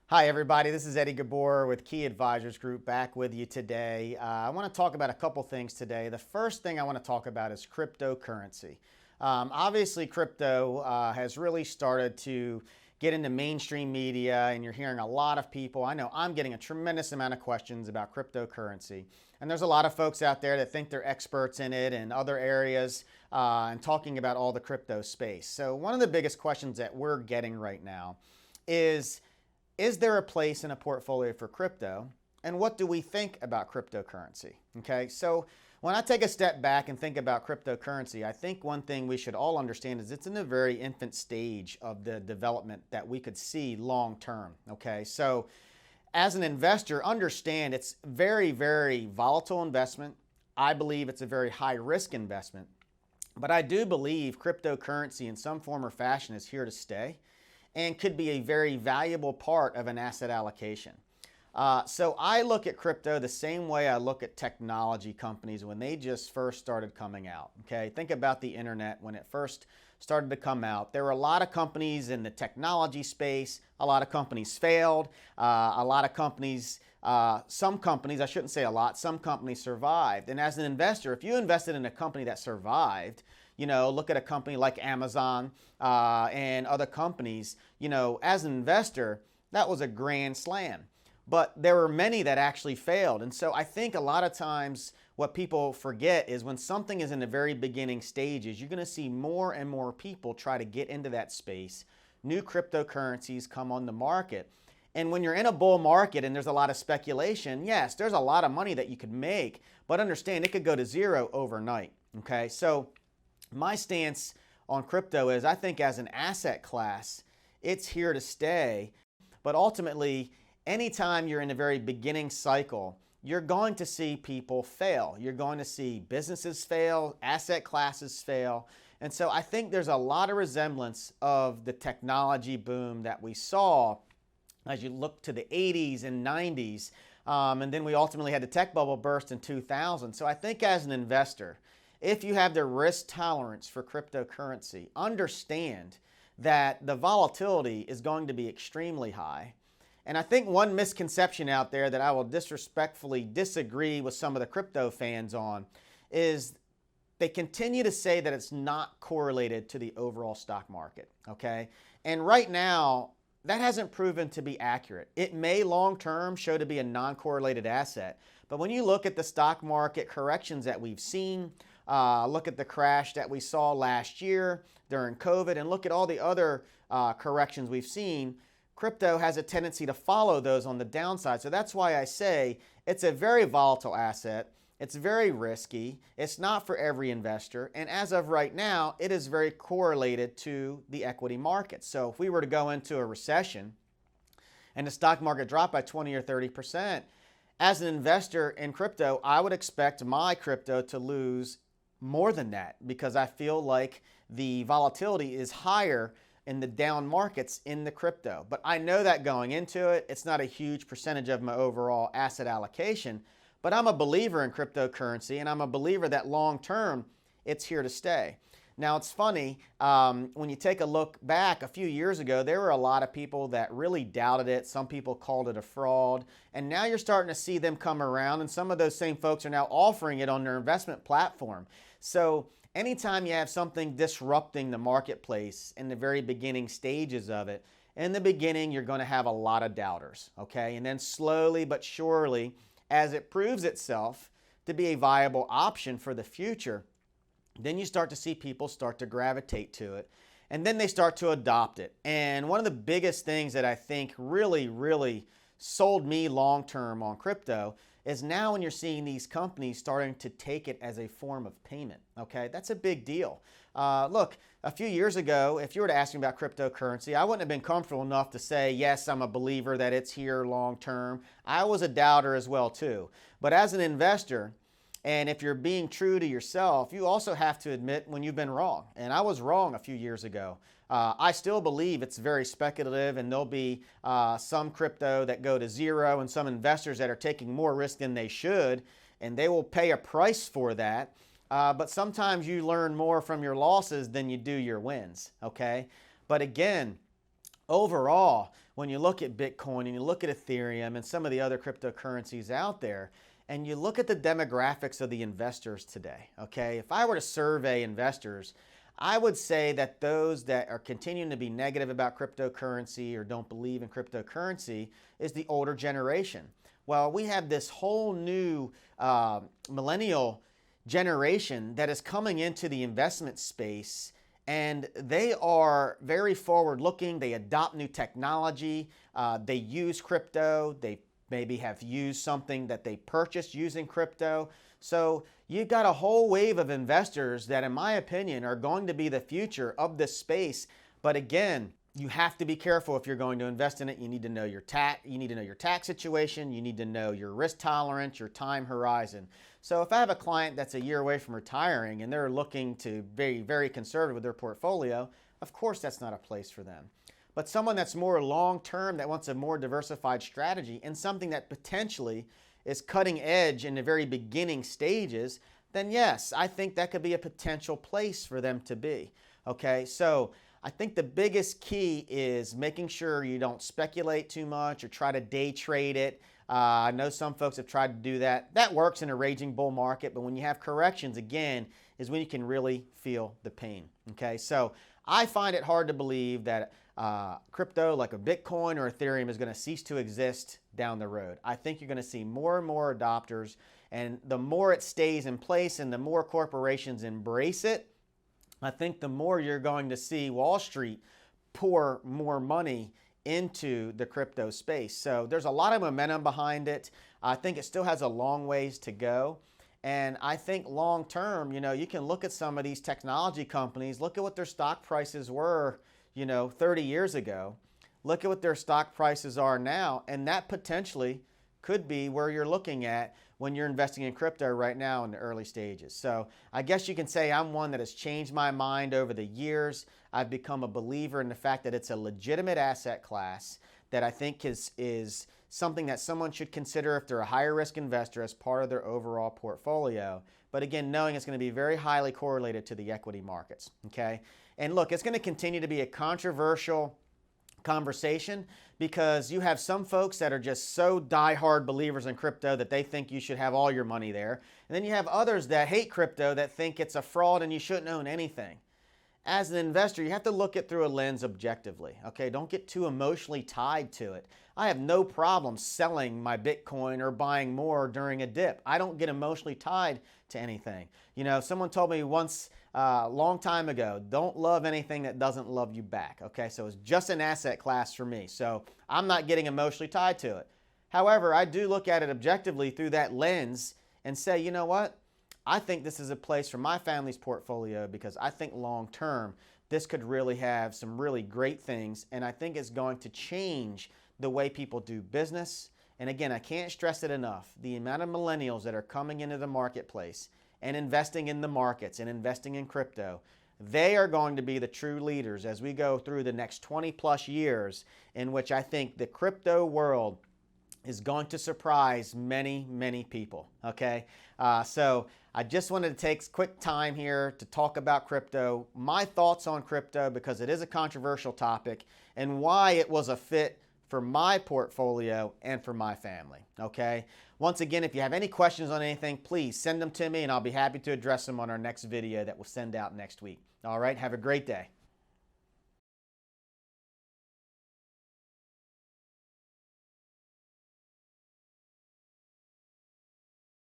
Hi, everybody. This is Eddie Ghabour with Key Advisors Group back with you today. I want to talk about a couple things today. The first thing I want to talk about is cryptocurrency. Obviously, crypto has really started to get into mainstream media, and you're hearing a lot of people. I know I'm getting a tremendous amount of questions about cryptocurrency. And there's a lot of folks out there that think they're experts in it and other areas and talking about all the crypto space. So, one of the biggest questions that we're getting right now is there a place in a portfolio for crypto? And what do we think about cryptocurrency? Okay, so when I take a step back and think about cryptocurrency, I think one thing we should all understand is it's in a very infant stage of the development that we could see long term. Okay, so as an investor, understand it's very, very volatile investment. I believe it's a very high risk investment, but I do believe cryptocurrency in some form or fashion is here to stay and could be a very valuable part of an asset allocation. So I look at crypto the same way I look at technology companies when they just first started coming out. Okay, think about the internet when it first started to come out. There were a lot of companies in the technology space. A lot of companies failed. A lot of companies, some companies, I shouldn't say a lot, some companies survived. And as an investor, if you invested in a company that survived, look at a company like Amazon and other companies, as an investor, that was a grand slam. But there were many that actually failed. And so I think a lot of times what people forget is when something is in the very beginning stages, you're going to see more and more people try to get into that space. New cryptocurrencies come on the market. And when you're in a bull market and there's a lot of speculation, yes, there's a lot of money that you could make, but understand it could go to zero overnight. Okay, so my stance on crypto is I think as an asset class, it's here to stay. But ultimately, anytime you're in the very beginning cycle, you're going to see people fail. You're going to see businesses fail, asset classes fail. And so I think there's a lot of resemblance of the technology boom that we saw as you look to the 80s and 90s. And then we ultimately had the tech bubble burst in 2000. So I think as an investor, if you have the risk tolerance for cryptocurrency, understand that the volatility is going to be extremely high. And I think one misconception out there that I will disrespectfully disagree with some of the crypto fans on is they continue to say that it's not correlated to the overall stock market, okay? And right now, that hasn't proven to be accurate. It may long-term show to be a non-correlated asset, but when you look at the stock market corrections that we've seen, look at the crash that we saw last year during COVID, and look at all the other corrections we've seen, crypto has a tendency to follow those on the downside. So that's why I say it's a very volatile asset. It's very risky. It's not for every investor. And as of right now, it is very correlated to the equity market. So if we were to go into a recession and the stock market dropped by 20 or 30%, as an investor in crypto, I would expect my crypto to lose more than that because I feel like the volatility is higher in the down markets in the crypto. But I know that going into it, it's not a huge percentage of my overall asset allocation. But I'm a believer in cryptocurrency, and I'm a believer that long term, it's here to stay. Now, it's funny, when you take a look back a few years ago, there were a lot of people that really doubted it. Some people called it a fraud. And now you're starting to see them come around, and some of those same folks are now offering it on their investment platform. So anytime you have something disrupting the marketplace in the very beginning stages of it, in the beginning, you're going to have a lot of doubters, okay? And then slowly but surely, as it proves itself to be a viable option for the future, then you start to see people start to gravitate to it, and then they start to adopt it. And one of the biggest things that I think really sold me long-term on crypto is now when you're seeing these companies starting to take it as a form of payment, okay? That's a big deal. Look, a few years ago, if you were to ask me about cryptocurrency, I wouldn't have been comfortable enough to say, yes, I'm a believer that it's here long-term. I was a doubter as well too. But as an investor, and if you're being true to yourself, you also have to admit when you've been wrong. And I was wrong a few years ago. I still believe it's very speculative, and there'll be some crypto that go to zero and some investors that are taking more risk than they should, and they will pay a price for that. But sometimes you learn more from your losses than you do your wins, okay? But again, overall, when you look at Bitcoin and you look at Ethereum and some of the other cryptocurrencies out there, and you look at the demographics of the investors today, okay? If I were to survey investors, I would say that those that are continuing to be negative about cryptocurrency or don't believe in cryptocurrency is the older generation. Well, we have this whole new millennial generation that is coming into the investment space, and they are very forward looking. They adopt new technology. They use crypto. They maybe have used something that they purchased using crypto. So you've got a whole wave of investors that, in my opinion, are going to be the future of this space. But again, you have to be careful if you're going to invest in it. You need to know your tax situation. You need to know your risk tolerance, your time horizon. So if I have a client that's a year away from retiring and they're looking to be very conservative with their portfolio, of course that's not a place for them. But someone that's more long-term, that wants a more diversified strategy and something that potentially is cutting edge in the very beginning stages, then yes, I think that could be a potential place for them to be. Okay, so I think the biggest key is making sure you don't speculate too much or try to day trade it. I know some folks have tried to do that. That works in a raging bull market, but when you have corrections, again, is when you can really feel the pain. Okay, so I find it hard to believe that crypto like a Bitcoin or Ethereum is going to cease to exist down the road. I think you're going to see more and more adopters, and the more it stays in place and the more corporations embrace it, I think the more you're going to see Wall Street pour more money into the crypto space. So there's a lot of momentum behind it. I think it still has a long ways to go. And I think long term, you can look at some of these technology companies, look at what their stock prices were, 30 years ago. Look at what their stock prices are now, and that potentially could be where you're looking at when you're investing in crypto right now in the early stages. So I guess you can say I'm one that has changed my mind over the years. I've become a believer in the fact that it's a legitimate asset class that I think is something that someone should consider if they're a higher risk investor as part of their overall portfolio. But again, knowing it's going to be very highly correlated to the equity markets, okay? And look, it's going to continue to be a controversial conversation because you have some folks that are just so diehard believers in crypto that they think you should have all your money there. And then you have others that hate crypto that think it's a fraud and you shouldn't own anything. As an investor, you have to look at through a lens objectively, okay? Don't get too emotionally tied to it. I have no problem selling my Bitcoin or buying more during a dip. I don't get emotionally tied to anything. Someone told me once a long time ago, don't love anything that doesn't love you back, okay? So it's just an asset class for me. So I'm not getting emotionally tied to it. However, I do look at it objectively through that lens and say, you know what? I think this is a place for my family's portfolio because I think long term this could really have some really great things, and I think it's going to change the way people do business. And again, I can't stress it enough, the amount of millennials that are coming into the marketplace and investing in the markets and investing in crypto, they are going to be the true leaders as we go through the next 20 plus years, in which I think the crypto world is going to surprise many, many people, okay? So I just wanted to take quick time here to talk about crypto, my thoughts on crypto because it is a controversial topic, and why it was a fit for my portfolio and for my family, okay? Once again, if you have any questions on anything, please send them to me and I'll be happy to address them on our next video that we'll send out next week. All right, have a great day.